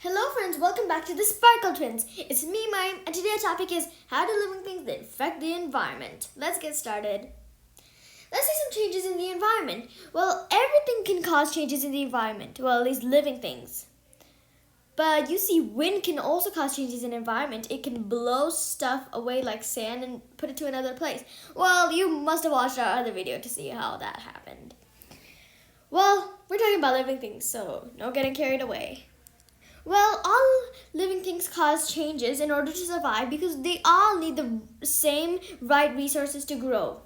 Hello friends, welcome back to the Sparkle Twins. It's me, Mime, and today's topic is how do living things that affect the environment. Let's get started. Let's see some changes in the environment. Well, everything can cause changes in the environment. Well, at least living things. But you see, wind can also cause changes in the environment. It can blow stuff away like sand and put it to another place. Well, you must have watched our other video to see how that happened. Well, we're talking about living things, so no getting carried away. Well, all living things cause changes in order to survive because they all need the same right resources to grow.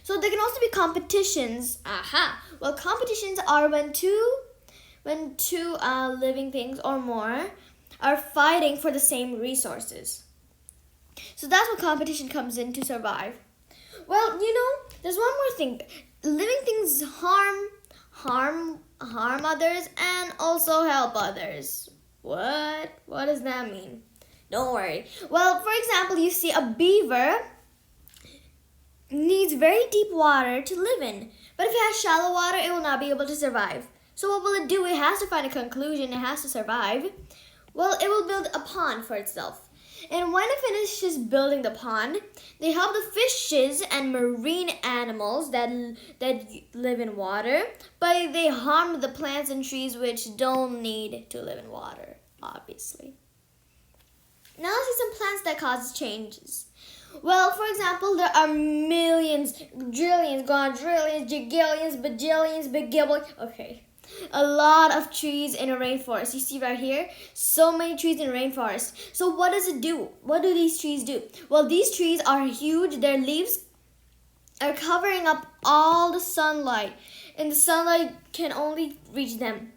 So there can also be competitions. Well, competitions are when two living things or more are fighting for the same resources. So that's what competition comes in to survive. Well, there's one more thing. Living things harm others and also help others. What does that mean? Don't worry. Well, for example, you see a beaver needs very deep water to live in. But if it has shallow water, it will not be able to survive. So what will it do? It has to find a conclusion. It has to survive. Well, it will build a pond for itself. And when it finishes building the pond, they help the fishes and marine animals that live in water, but they harm the plants and trees which don't need to live in water, obviously. Now let's see some plants that cause changes. Well, for example, there are millions, trillions, quadrillions, gigillions, bajillions, bagillions. Okay. A lot of trees in a rainforest. You see right here, so many trees in a rainforest. So what does it do? What do these trees do? Well, these trees are huge. Their leaves are covering up all the sunlight, and the sunlight can only reach them.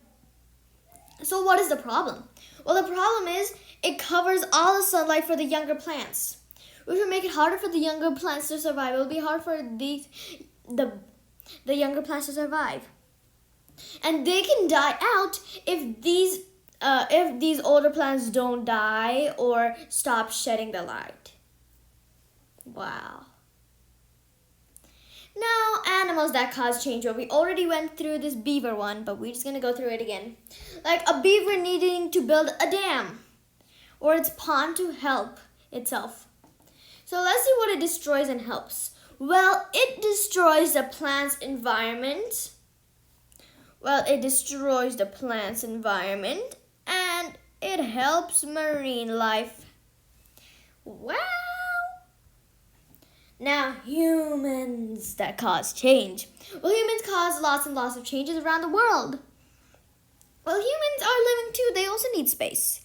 So what is the problem? Well, the problem is it covers all the sunlight for the younger plants, which will make it harder for the younger plants to survive. It will be hard for the younger plants to survive. And they can die out if these older plants don't die or stop shedding the light. Wow. Now, animals that cause change. Well, we already went through this beaver one, but we're just going to go through it again. Like a beaver needing to build a dam or its pond to help itself. So let's see what it destroys and helps. Well, it destroys the plant's environment. Well, it destroys the plant's environment and it helps marine life. Wow! Now, humans that cause change. Well, humans cause lots and lots of changes around the world. Well, humans are living too. They also need space.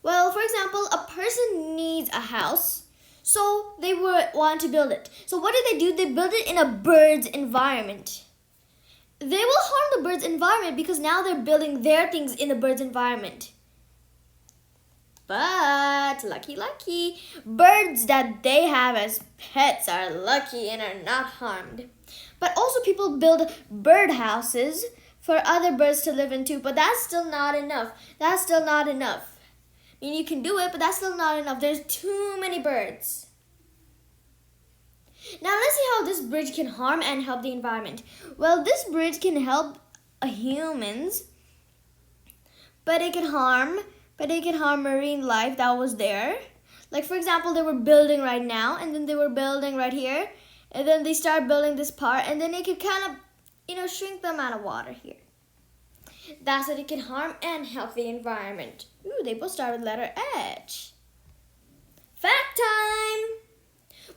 Well, for example, a person needs a house, so they would want to build it. So what do? They build it in a bird's environment. They will harm the bird's environment because now they're building their things in the bird's environment. But lucky, birds that they have as pets are lucky and are not harmed. But also people build bird houses for other birds to live in too, but that's still not enough. I mean, you can do it, but that's still not enough. There's too many birds. Now let's see how this bridge can harm and help the environment. Well, this bridge can help humans, but it can harm marine life that was there. Like for example, they were building right now, and then they were building right here, and then they start building this part, and then it could kind of, shrink the amount of water here. That's what it can harm and help the environment. Ooh, they both start with letter H. Fact time!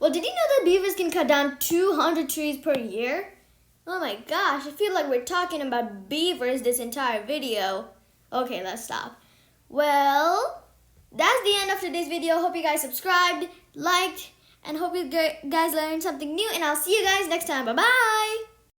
Well, did you know that beavers can cut down 200 trees per year? Oh my gosh, I feel like we're talking about beavers this entire video. Okay, let's stop. Well, that's the end of today's video. Hope you guys subscribed, liked, and hope you guys learned something new. And I'll see you guys next time. Bye-bye!